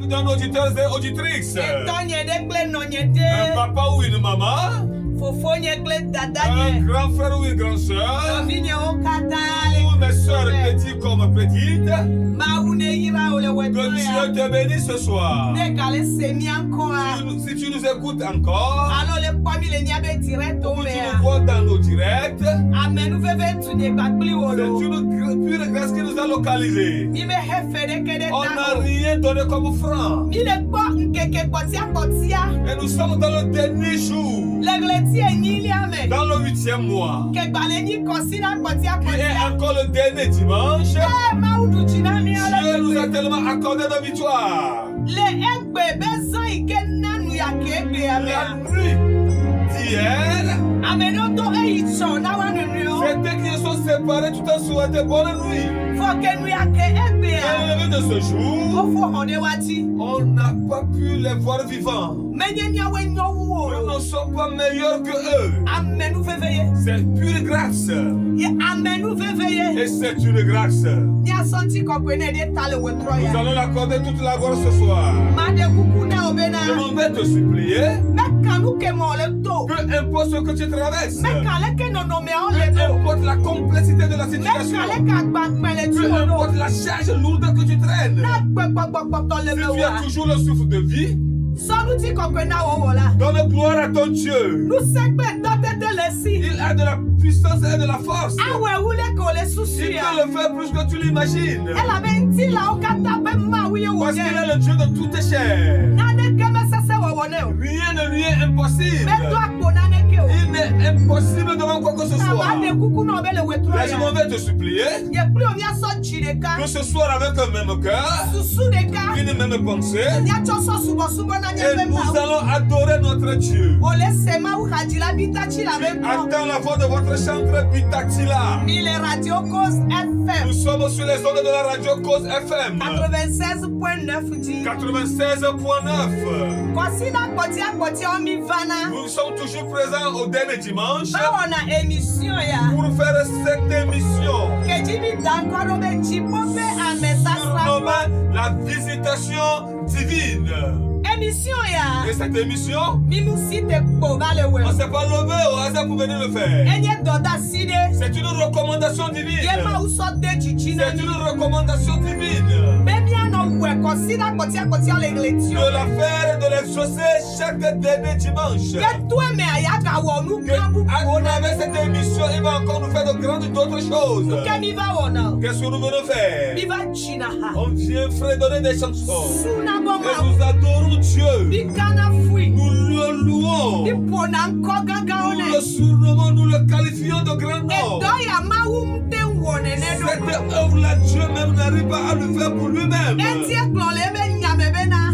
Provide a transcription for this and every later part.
D'un auditeurs et auditrices. Un papa ou une maman. Un grand frère ou une grande soeur. Tous mes soeurs petites comme petites. Que Dieu te bénisse ce soir. Si tu nous écoutes encore, si tu nous vois dans nos directs, c'est une pure grâce qui nous a localisés. On n'a rien donné comme franc. Et nous sommes dans le dernier jour. Dans le 8e mois. Qui est encore le dernier dimanche. Dieu nous a tellement accordé de victoire. La nuit d'hier, c'était qu'ils sont séparés tout en souhaitant bonne nuit. Et le lever de ce jour, on n'a pas pu les voir vivants. Nous ne sommes pas meilleurs que eux. C'est pure grâce. Et c'est une grâce. Nous allons l'accorder toute la gloire ce soir. Je m'en vais te supplier. Peu importe ce que tu traverses. Peu importe la complexité de la situation. Peu importe la charge lourde que tu traînes. Si tu as toujours le souffle de vie, donne gloire à ton Dieu. Il a de la puissance et de la force. Il peut le faire plus que tu l'imagines. Parce qu'il est le Dieu de toutes les chairs. Rien ne lui est impossible. Il n'est impossible devant quoi que ce soit. Là, je m'en vais te supplier que ce soir avec un même cœur, une même pensée, et nous allons adorer notre Dieu. Attends la voix de votre chanteur Bitatila. Nous sommes sur les ondes de la radio Cause FM 96.9. Nous sommes toujours présents au dernier dimanche pour faire cette émission surnommée la visitation divine. Et cette émission, on ne s'est pas levé au hasard pour venir le faire. C'est une recommandation divine. C'est une recommandation divine. De la faire et de l'exaucer chaque dernier dimanche. À travers cette émission, il va encore nous faire de grandes d'autres choses. Qu'est-ce que nous venons faire? On vient fredonner des chansons. Et nous adorons Dieu. Nous le louons. Nous le surnommons, nous le qualifions de grand nom. Cette œuvre-là, Dieu même n'arrive pas à le faire pour lui-même.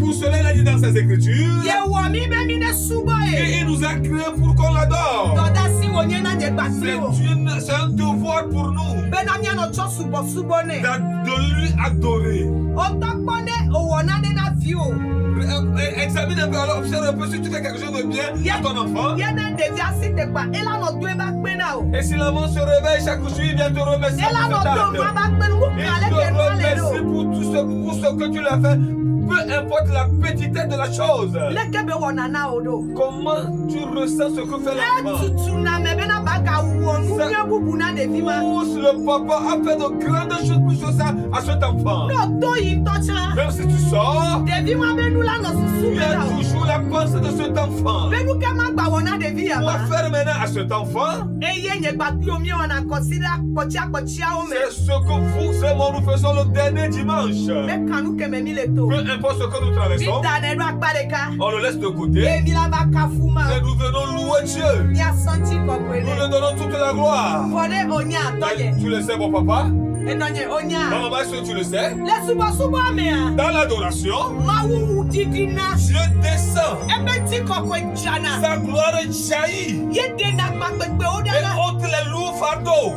Pour cela, il a dit dans ses écritures. Et il nous a créés pour qu'on l'adore. C'est un devoir pour nous de lui adorer. Examine un peu, alors observe un peu si tu fais quelque chose de bien à ton enfant. Et si l'enfant se réveille chaque jour, il vient te remercier. Il te remercie pour tout ce que tu l'as fait. Peu importe la petitesse de la chose. Comment tu ressens ce que fait l'enfant? Le papa a fait de grandes choses pour ça à cet enfant. Même si tu sors, il y a toujours la pensée de cet enfant. Pour faire maintenant à cet enfant, c'est ce que vous et moi nous faisons le dernier dimanche. Peu importe ce que nous traversons, on le laisse de côté et nous venons louer Dieu. Nous lui donnons toute la gloire. Tu le sais, mon papa? Maman, est-ce que tu le sais? Dans l'adoration, Dieu descend. Sa gloire jaillit. Et ôte les lourds fardeaux.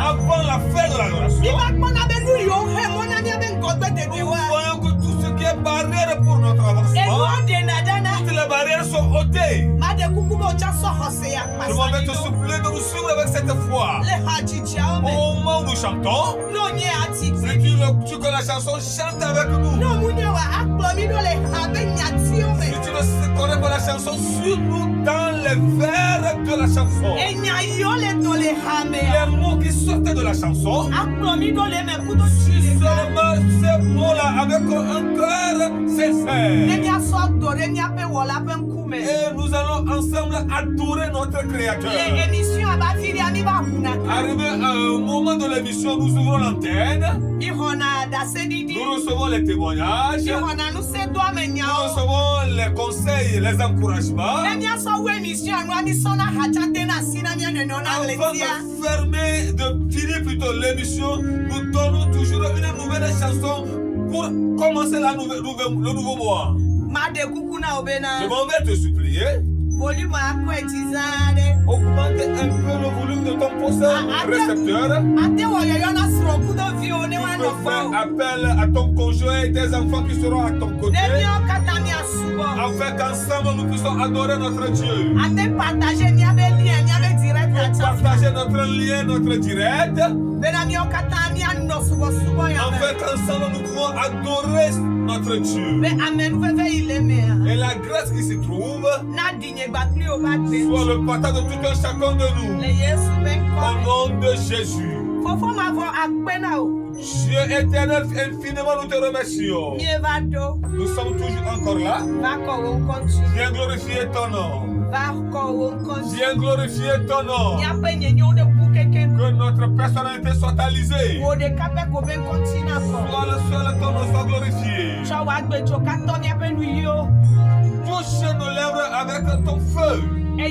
Avant la fin de l'adoration, nous voyons que tout ce qui est barrière pour notre avancement, toutes les barrières sont ôtées. Je m'en vais te supplier de nous suivre avec cette foi. Au moment où nous chantons, si tu connais la chanson, chante avec nous. chanson sur nous dans les vers de la chanson. Les mots qui sortaient de la chanson. Si seulement ces mots-là avec un cœur sincère. Et nous allons ensemble adorer notre Créateur. Arrivé à un moment de l'émission, nous ouvrons l'antenne. Nous recevons les témoignages. Nous recevons les conseils, les encouragements. Afin de fermer, de finir plutôt l'émission, nous donnons toujours une nouvelle chanson pour commencer le nouveau mois. Je m'en vais te supplier. Augmente un peu le volume de ton poste récepteur. Tu peux faire appel à ton conjoint et tes enfants qui seront à ton côté. Afin qu'ensemble nous puissions adorer notre Dieu. Partager notre lien, notre direct. Afin qu'ensemble nous pouvons adorer notre Dieu. Et la grâce qui se trouve soit le partage de tout un chacun de nous. Au nom de Jésus. Dieu éternel, infiniment nous te remercions. Nous sommes toujours encore là. Viens glorifier ton nom. Viens glorifier ton nom. Que notre personnalité soit alisée. Soit le seul ton nom soit glorifié. Touche nos lèvres avec ton feu. Et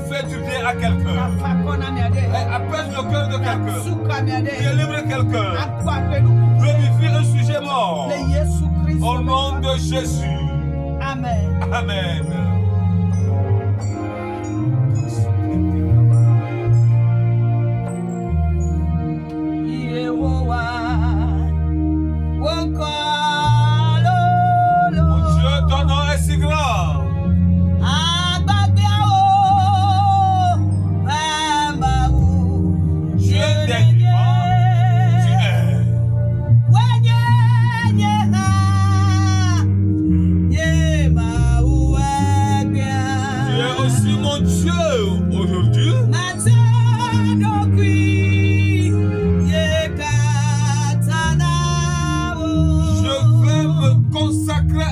fais du bien à quelqu'un. Et apaise le cœur de quelqu'un. Délivre quelqu'un. Vérifie un sujet mort. Au nom de Jésus. Amen. Amen. Mon Dieu, ton nom est si grand.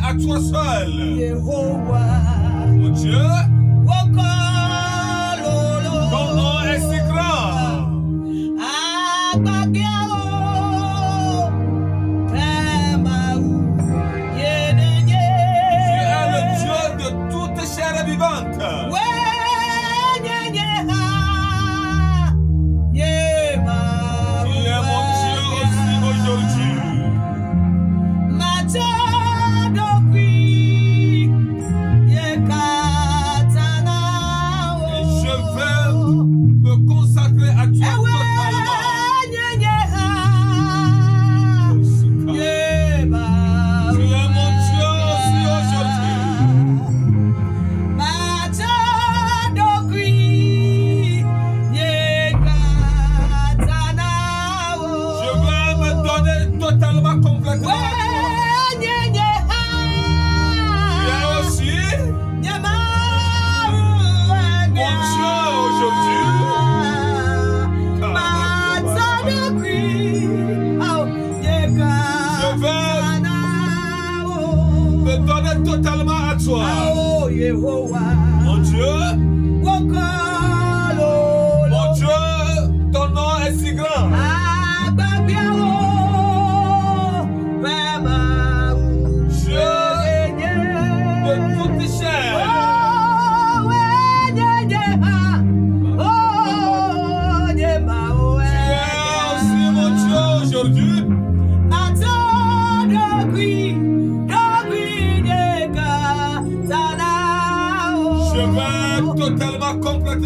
À toi seul, mon Dieu, ton nom est si grand. Tu es le Dieu de toute chair vivante. Tu es mon Dieu aussi aujourd'hui. Totalement à toi. Mon Dieu, ton nom est si grand. Dieu de toute chair. Tu es aussi mon Dieu aujourd'hui. Je vais totalement complètement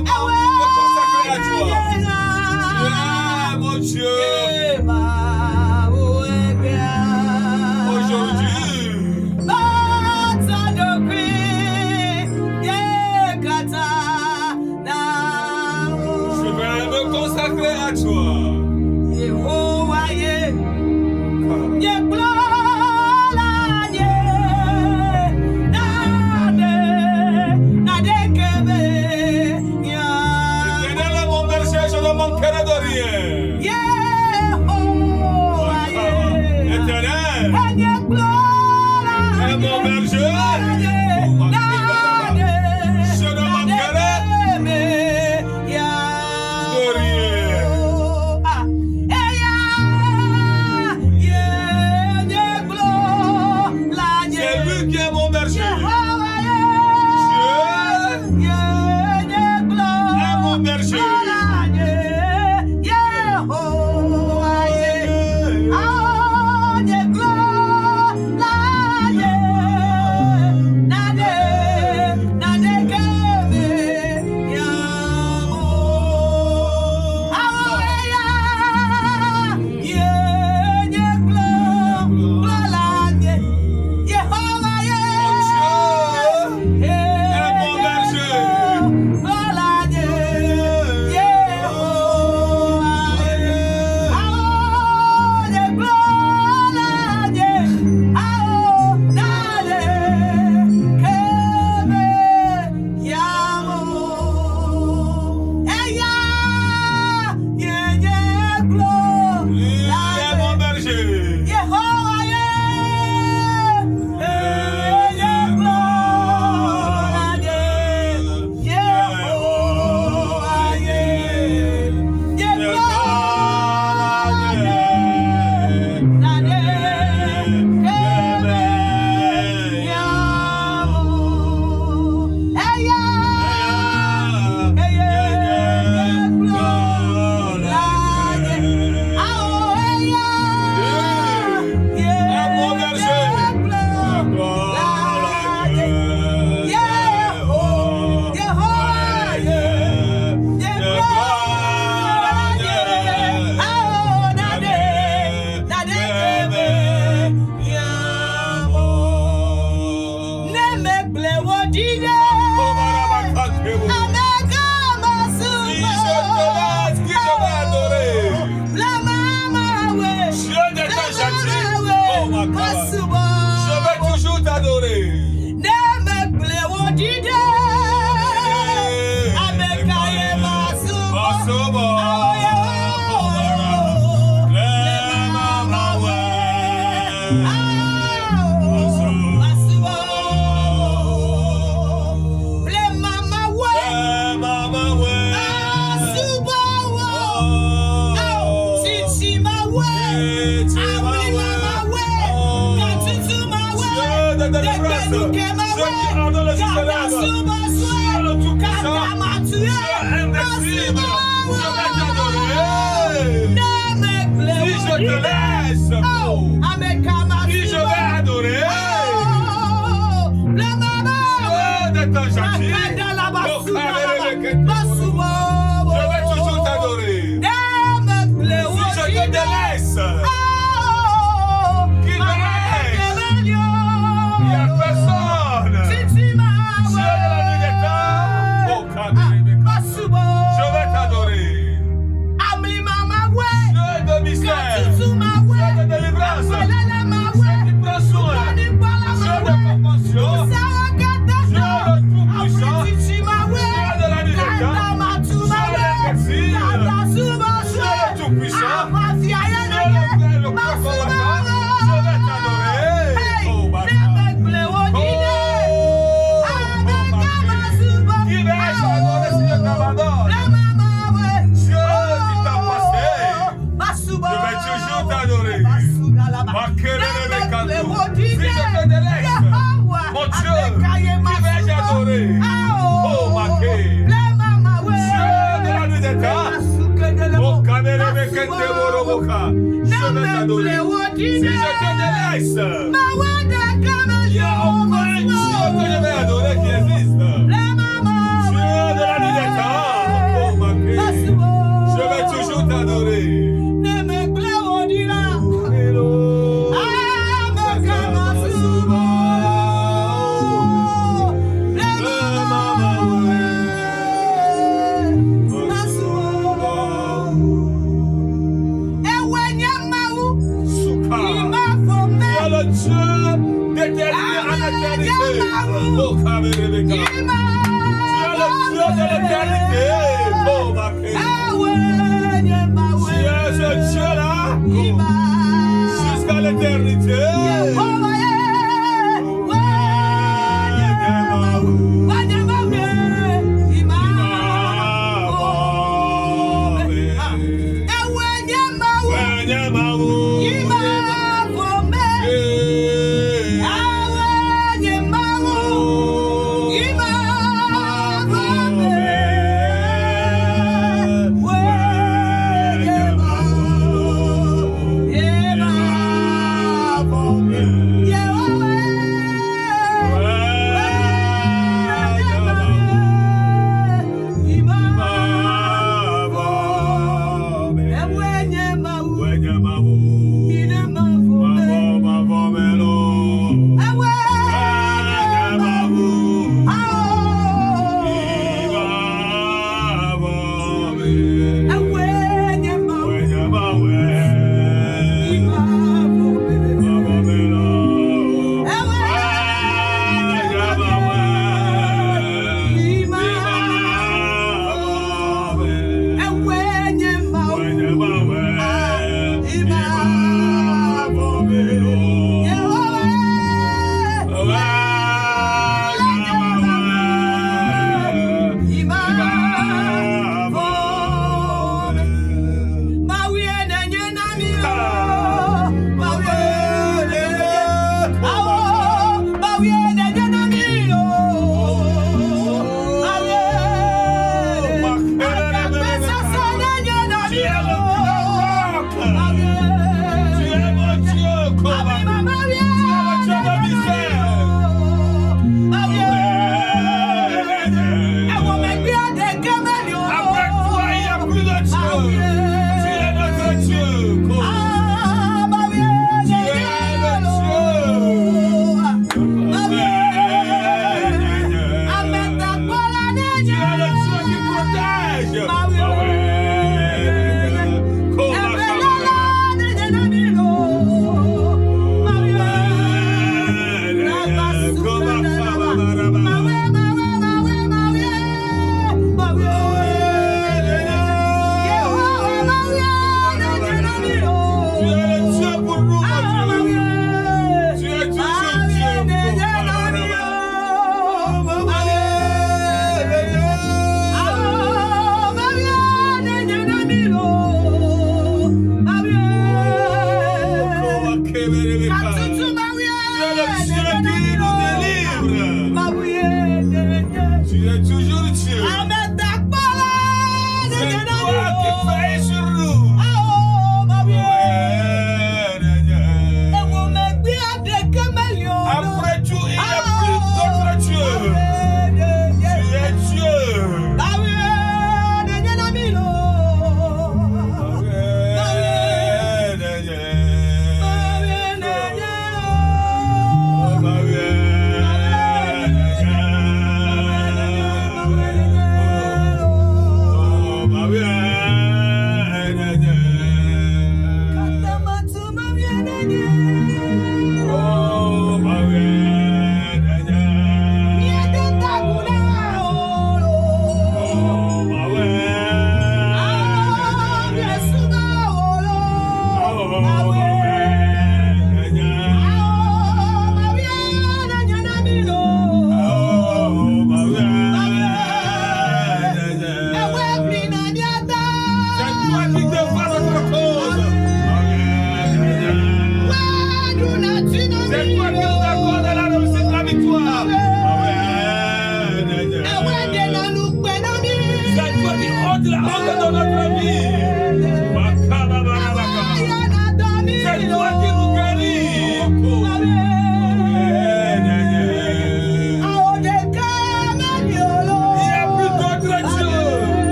est mon berger. Je ne manquerai de rien. C'est lui qui est mon berger. Dieu est mon berger. Jusqu'à jusqu'à l'éternité.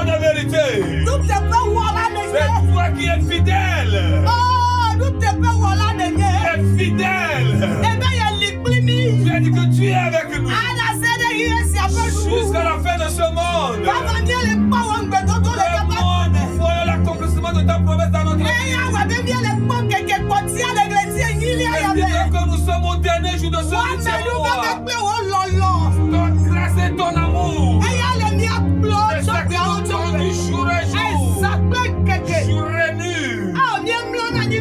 de vérité. C'est toi qui es fidèle. Tu es fidèle. Tu as dit que tu es avec nous jusqu'à la fin de ce monde. Voyons l'accomplissement de ta promesse dans notre vie. Est-ce que nous sommes au dernier jour de ce mois? Ton grâce et ton amour. C'est ça que nous demandons du jour et jour. Jour et nuit. Nous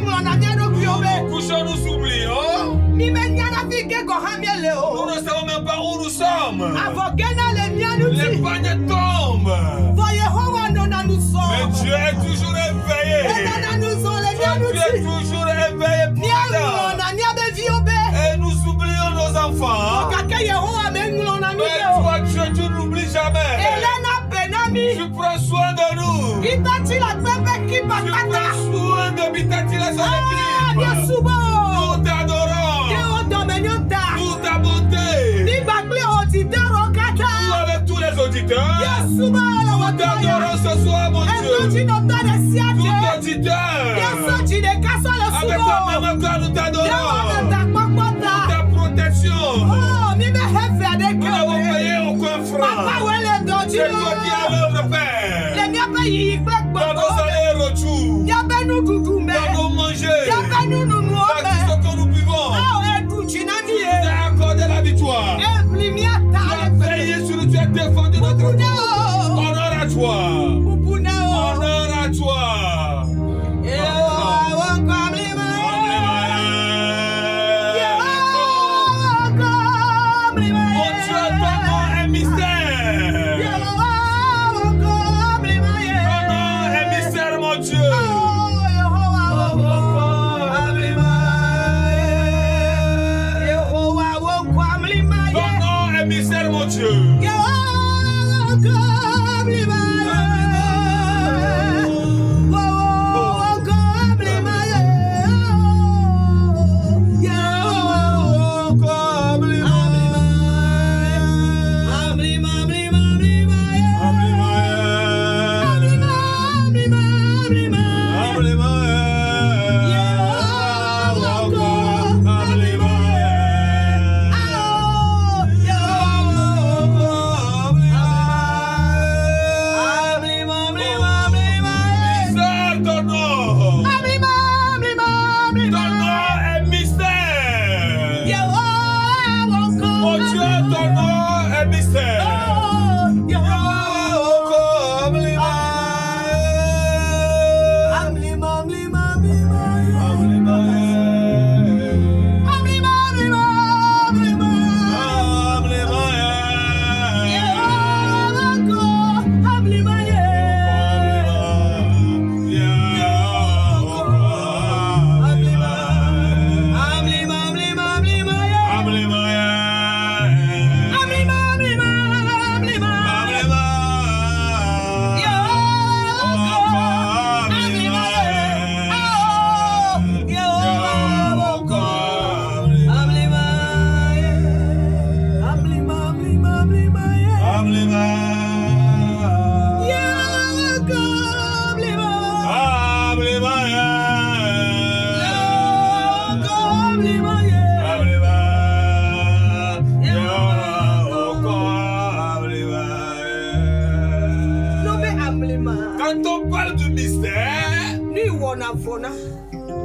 couchons, nous oublions. Nous ne savons même pas où nous sommes. Les pagnes tombent. Mais Dieu est toujours éveillé. Dieu est toujours éveillé pour nous. Et nous oublions nos enfants. Mais toi, Dieu, tu n'oublies jamais. Tu prends soin de nous. Tu prends soin de Bitati la son équipe. Nous t'adorons. Nous ta bonté. Nous avec tous les auditeurs. Nous t'adorons ce soir, mon Dieu. Tout auditeur. Avec ton même cœur, nous t'adorons. Ta protection. Nous n'avons payé aucun franc. C'est toi qui as l'œuvre, Père. Dans nos allers-retours. Dans nos manger. Dans tout ce que nous buvons. Tu nous as accordé la victoire. Tu as veillé sur nous. Tu as défendu notre vie. Honneur à toi. Honneur à toi.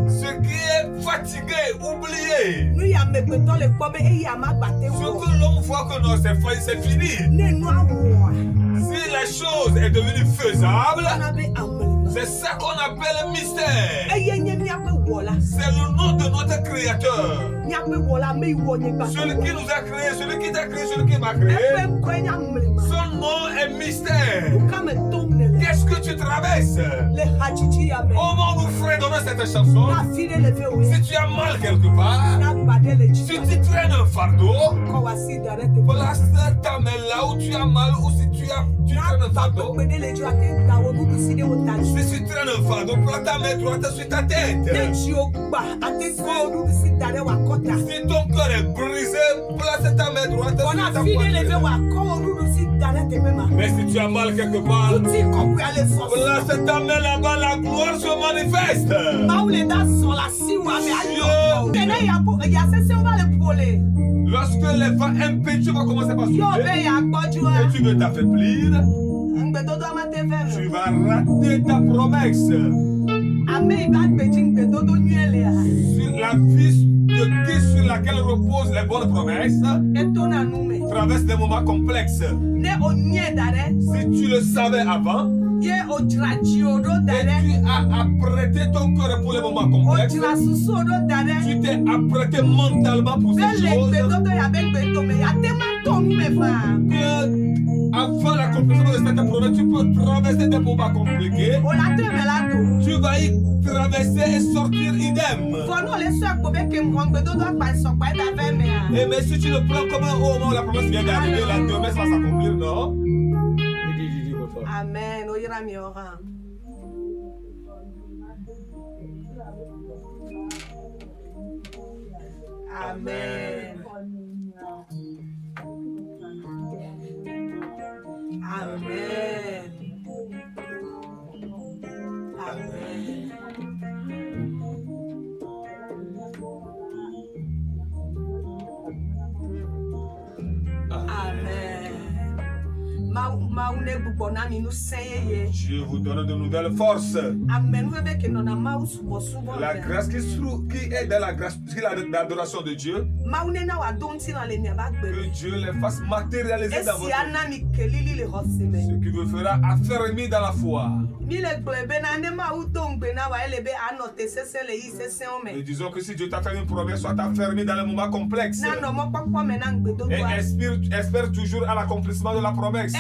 Ce qui est fatigué, oublié. Ce que l'on voit que non, c'est fini. Si la chose est devenue faisable, c'est ça qu'on appelle mystère. C'est le nom de notre Créateur. Celui qui nous a créé, celui qui t'a créé, celui qui m'a créé. Son nom est mystère. Qu'est-ce que tu traverses? Comment nous fredonnons cette chanson? Si tu as mal quelque part, si tu traînes un fardeau, place ta main là où tu as mal, ou si tu traînes un fardeau. Si tu traînes un fardeau, place ta main droite sur ta tête. Si ton cœur est brisé, place ta main droite sur ta poitrine. Mais si tu as mal quelque part, là, c'est ta main là-bas, la gloire se manifeste. Lorsque les vents impétueux vont commencer par souffler et tu veux t'affaiblir, tu vas rater ta promesse. Sur la vie de qui sur laquelle reposent les bonnes promesses traverse des moments complexes. Si tu le savais avant, et tu as apprêté ton cœur pour les moments complexes, tu t'es apprêté mentalement pour ces choses, que avant l'accomplissement de cette promesse, tu peux traverser des moments compliqués. Tu vas y traverser et sortir idem. Et mais si tu le prends comme un au moment où la promesse vient d'arriver, la promesse va s'accomplir, non? Amen. Amen. Amen. Amen. Dieu vous donne de nouvelles forces. La grâce qui est dans la grâce, qui est l'adoration de Dieu, que Dieu les fasse matérialiser dans votre vie. Ce qui vous fera affermir dans la foi. Et disons que si Dieu t'a fait une promesse, sois affermi dans les moments complexes. Et espère toujours à l'accomplissement de la promesse.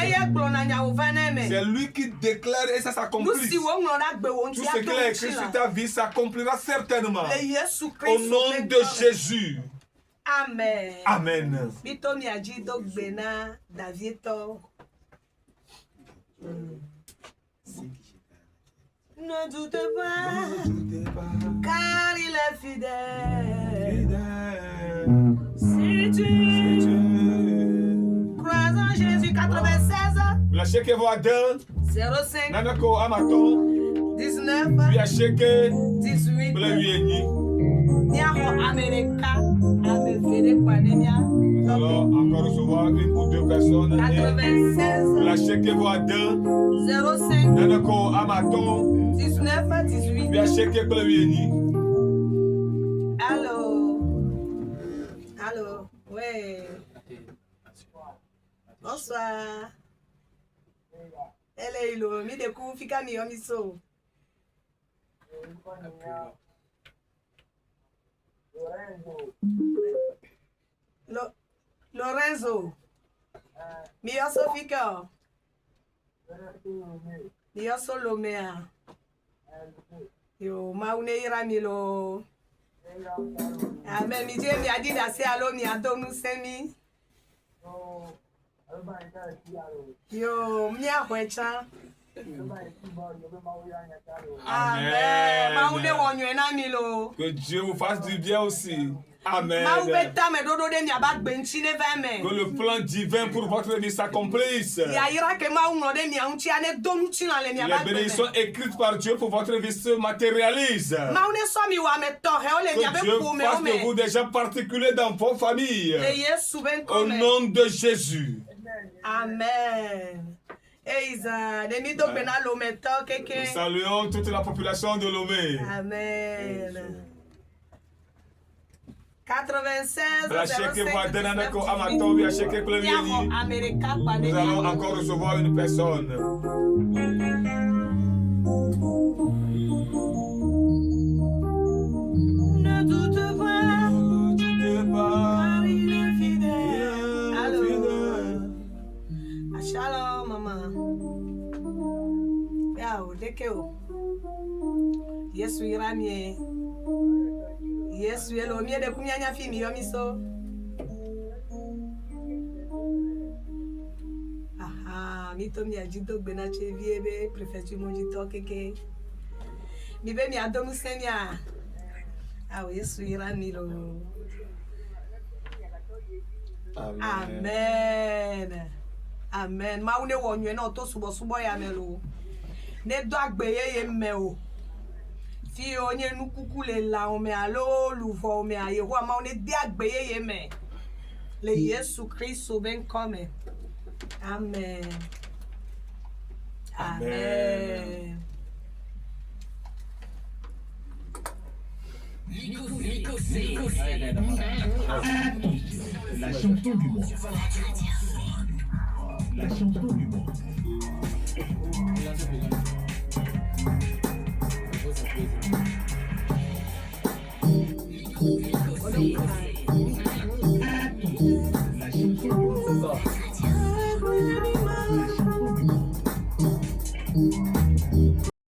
C'est lui qui déclare et ça s'accomplit. Tout ce qu'il a écrit sur ta vie s'accomplira certainement. Au nom de Jésus. Amen. Amen. Ne doute pas, car il est fidèle. Si tu crois en Jésus, 96 la chèque va d'un 05 nanako amaton 19 puis à chèque 18 Niaho America nous allons encore recevoir une ou deux personnes 96 la chèque va d'un 05 nanako amaton 19 18 puis à chèque Allô. Allô. Ouais. Bonsoir. Elle est là, mi de kou fika mi yomiso. Lorenzo. Mi yoso fika. Mi yoso lomea. Yo maune ira mi lo. Amen mi je mi adida se alo mi adonu semi. Yo, mia hwecha. Amen. Que Dieu vous fasse du bien aussi. Amen. Que le plan divin pour votre vie s'accomplisse. Les bénédictions écrites par Dieu pour votre vie se matérialisent. Que Dieu fasse de vous des gens particuliers dans vos familles. Au nom de Jésus. Amen. Nous saluons toute la population de Lomé. Amen. 96 nous allons encore recevoir une personne. Ne doute pas, car il est fidèle. Allô. Shalom, maman. Yao, dekeo. Yesu iramie. Yesu yelo mie de kumyanya fimi yomiso. Aha, mito mi ajito gbena cheviebe, prefetu mojito keke. Mi be mi adomu senya. Ah, Yesu irami lo. Amen. Amen. Amen. Ma une wonye na to subo ya melo. Ne do agbeye ye me o. Fi onye nukuku le la o me alo luvo o me aye wa ma une di agbeye ye me. Le Yesu Kristo ben come. Amen. Amen. La chanson du monde. La chanson du monde.